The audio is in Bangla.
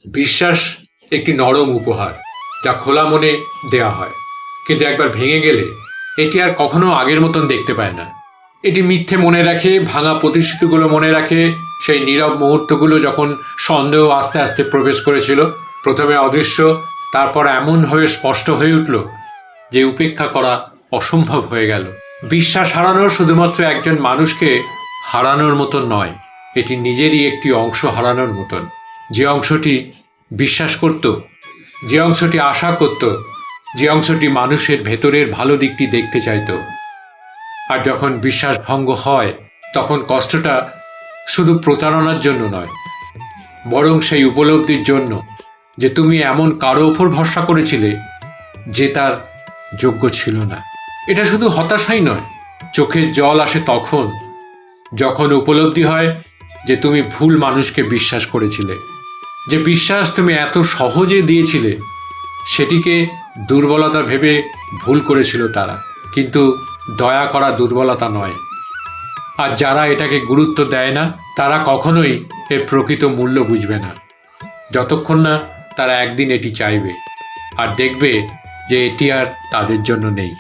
বিশ্বাস একটি নরম উপহার, যা খোলা মনে দেয়া হয়, কিন্তু একবার ভেঙে গেলে এটি আর কখনো আগের মতন দেখতে পায় না। এটি মিথ্যে মনে রাখে, ভাঙা প্রতিশ্রুতিগুলো মনে রাখে, সেই নীরব মুহূর্তগুলো যখন সন্দেহ আস্তে আস্তে প্রবেশ করেছিল, প্রথমে অদৃশ্য, তারপর এমনভাবে স্পষ্ট হয়ে উঠল যে উপেক্ষা করা অসম্ভব হয়ে গেল। বিশ্বাস হারানো শুধুমাত্র একজন মানুষকে হারানোর মতন নয়, এটি নিজেরই একটি অংশ হারানোর মতন। যে অংশটি বিশ্বাস করত, যে অংশটি আশা করত, যে অংশটি মানুষের ভেতরের ভালো দিকটি দেখতে চাইত। আর যখন বিশ্বাস ভঙ্গ হয়, তখন কষ্টটা শুধু প্রতারণার জন্য নয়, বরং সেই উপলব্ধির জন্য যে তুমি এমন কারো ওপর ভরসা করেছিলে যে তার যোগ্য ছিল না। এটা শুধু হতাশাই নয়, চোখের জল আসে তখন যখন উপলব্ধি হয় যে তুমি ভুল মানুষকে বিশ্বাস করেছিলে, যে বিশ্বাস তুমি এত সহজে দিয়েছিলে সেটিকে দুর্বলতা ভেবে ভুল করেছিল তারা। কিন্তু দয়া করা দুর্বলতা নয়। আর যারা এটাকে গুরুত্ব দেয় না, তারা কখনোই এর প্রকৃত মূল্য বুঝবে না, যতক্ষণ না তারা একদিন এটি চাইবে আর দেখবে যে এটি আর তাদের জন্য নেই।